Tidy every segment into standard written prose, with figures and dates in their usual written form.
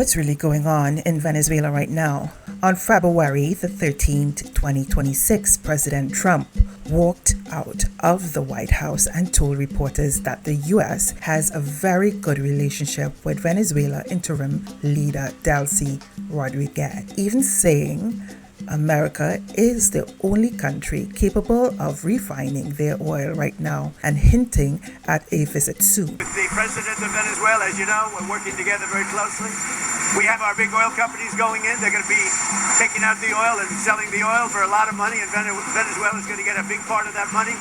what's really going on in Venezuela right now. On February the 13th, 2026, President Trump walked out of the White House and told reporters that the U.S. has a very good relationship with Venezuela interim leader Delcy Rodríguez, even saying America is the only country capable of refining their oil right now and hinting at a visit soon. With the president of Venezuela, as you know, we're working together very closely. We have our big oil companies going in. They're going to be taking out the oil and selling the oil for a lot of money, and Venezuela is going to get a big part of that money.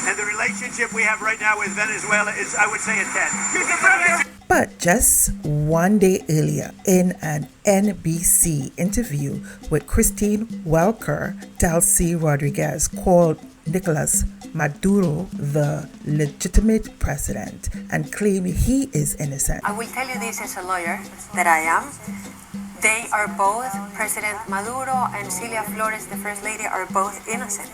And the relationship we have right now with Venezuela is, I would say, a 10. But just one day earlier, in an NBC interview with Christine Welker, Delcy Rodríguez called Nicolás Maduro the legitimate president and claimed he is innocent. I will tell you this as a lawyer that I am. They are both, President Maduro and Celia Flores, the First Lady, are both innocent.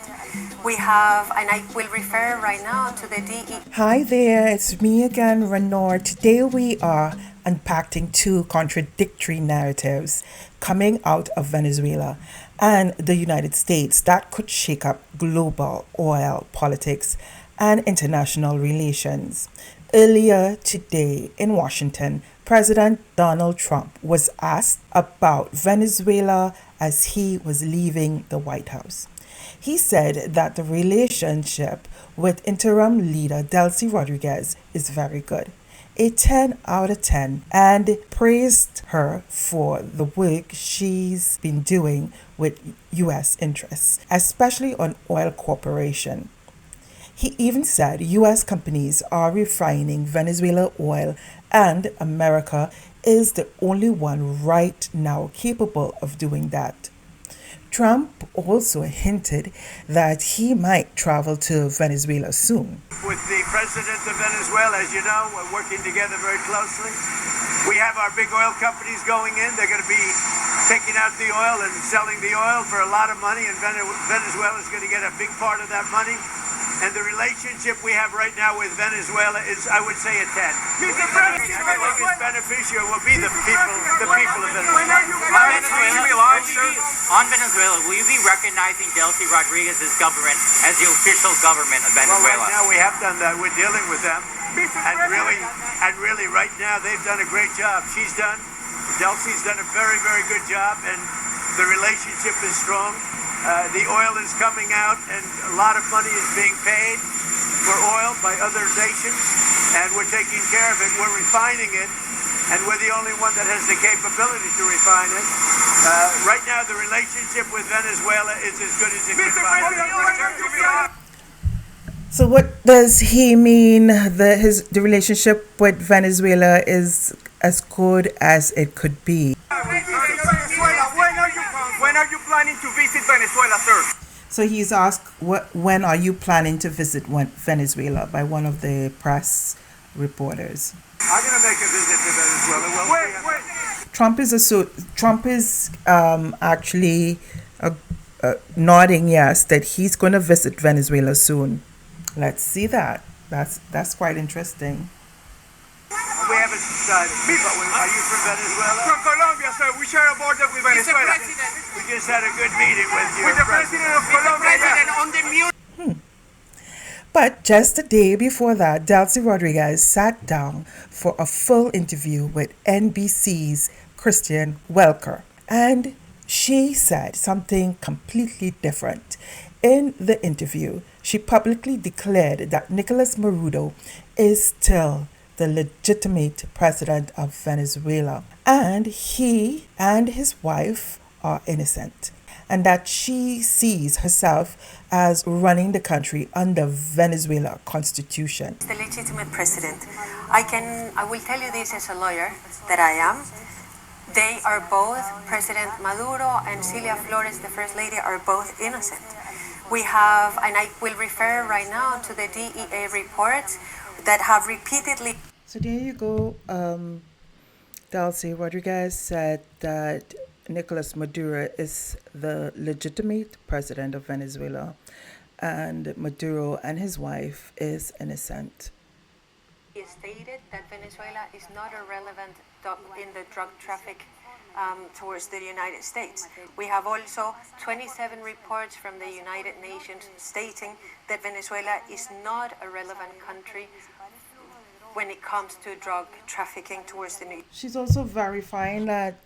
We have, and I will refer right now to the DE. Hi there, it's me again, Renard. Today we are unpacking two contradictory narratives coming out of Venezuela and the United States that could shake up global oil politics and international relations. Earlier today in Washington, President Donald Trump was asked about Venezuela as he was leaving the White House. He said that the relationship with interim leader Delcy Rodríguez is very good, a 10 out of 10, and praised her for the work she's been doing with U.S. interests, especially on oil corporation. He even said U.S. companies are refining Venezuela oil and America is the only one right now capable of doing that. Trump also hinted that he might travel to Venezuela soon. With the president of Venezuela, as you know, we're working together very closely. We have our big oil companies going in. They're going to be taking out the oil and selling the oil for a lot of money, and Venezuela is going to get a big part of that money. And the relationship we have right now with Venezuela is, I would say, a 10. The biggest beneficiary will be the people of Venezuela. On Venezuela, will you be recognizing Delcy Rodríguez's government as the official government of Venezuela? Well, right now we have done that. We're dealing with them. And really, right now, they've done a great job. Delcy's done a very, very good job, and the relationship is strong. The oil is coming out, and a lot of money is being paid for oil by other nations, and we're taking care of it. We're refining it, and we're the only one that has the capability to refine it. Right now, the relationship with Venezuela is as good as it can find. So what does he mean the relationship with Venezuela is as good as it could be? When are you planning to visit Venezuela, sir? So he's asked, when are you planning to visit Venezuela by one of the press reporters. I'm going to make a visit to Venezuela. Trump is actually nodding yes that he's going to visit Venezuela soon. Let's see that. That's quite interesting. We haven't decided. Are you from Venezuela? From Colombia, sir. We share a border with Venezuela. We just had a good meeting with you. With the president of Colombia. But just a day before that, Delcy Rodríguez sat down for a full interview with NBC's Christine Welker. And she said something completely different. In the interview, she publicly declared that Nicolás Maduro is still the legitimate president of Venezuela, and he and his wife are innocent, and that she sees herself as running the country under Venezuela constitution. The legitimate president. I will tell you this as a lawyer that I am. They are both, President Maduro and Celia Flores, the First Lady, are both innocent. We have, and I will refer right now to the DEA reports that have repeatedly... So there you go. Delcy Rodríguez said that Nicolás Maduro is the legitimate president of Venezuela, and Maduro and his wife is innocent. He stated that Venezuela is not a relevant in the drug traffic towards the United States. We have also 27 reports from the United Nations stating that Venezuela is not a relevant country when it comes to drug trafficking towards the New. She's also verifying that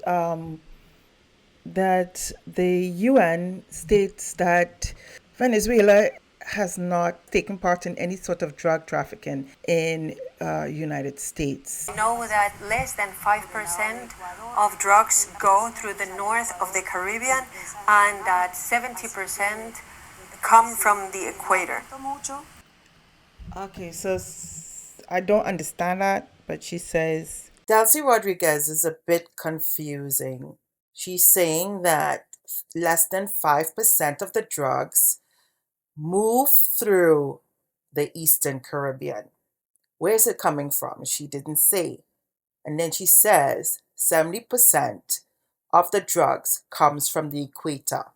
the UN states that Venezuela has not taken part in any sort of drug trafficking in United States. We know that less than 5% of drugs go through the north of the Caribbean and that 70% come from the equator. Okay, so I don't understand that, but she says Delcy Rodríguez is a bit confusing. She's saying that less than 5% of the drugs move through the Eastern Caribbean. Where's it coming from? She didn't say. And then she says 70% of the drugs comes from the equator.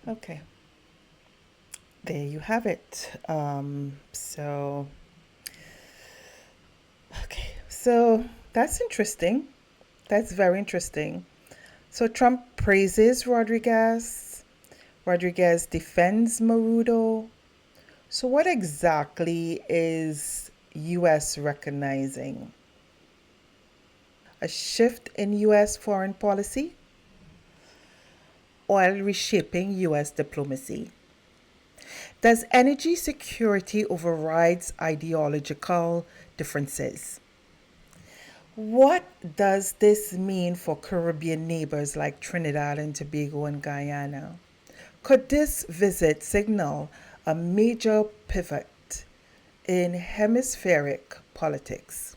Okay. There you have it. So that's interesting. That's very interesting. So Trump praises Rodriguez. Rodriguez defends Maduro. So what exactly is U.S. recognizing? A shift in U.S. foreign policy? Oil reshaping U.S. diplomacy? Does energy security overrides ideological differences? What does this mean for Caribbean neighbors like Trinidad and Tobago and Guyana? Could this visit signal a major pivot in hemispheric politics?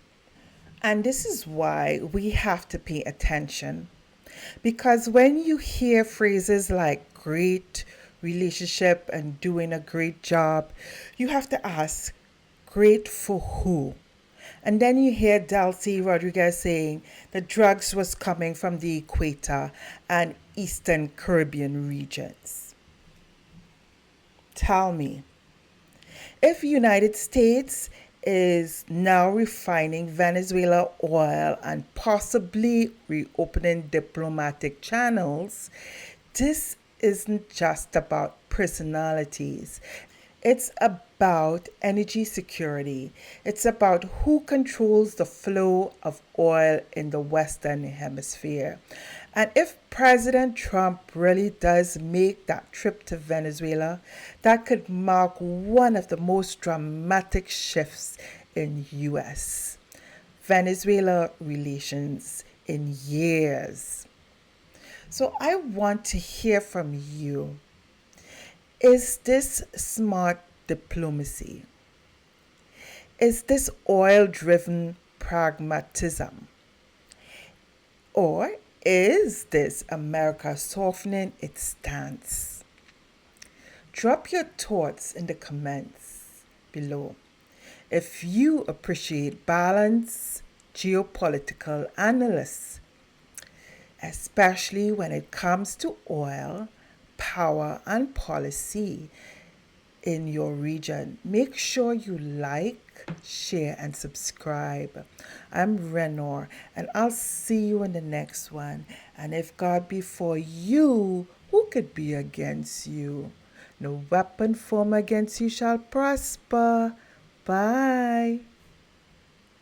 And this is why we have to pay attention. Because when you hear phrases like great relationship and doing a great job, you have to ask, great for who? And then you hear Delcy Rodríguez saying the drugs was coming from the equator and Eastern Caribbean regions. Tell me, if the United States is now refining Venezuela oil and possibly reopening diplomatic channels, this isn't just about personalities. It's about energy security. It's about who controls the flow of oil in the Western Hemisphere. And if President Trump really does make that trip to Venezuela, that could mark one of the most dramatic shifts in U.S. Venezuela relations in years. So I want to hear from you. Is this smart diplomacy? Is this oil-driven pragmatism? Or is this America softening its stance? Drop your thoughts in the comments below. If you appreciate balanced geopolitical analysis, especially when it comes to oil, power, and policy in your region, make sure you like, share, and subscribe. I'm Renor, and I'll see you in the next one. And if God be for you, who could be against you? No weapon formed against you shall prosper. Bye.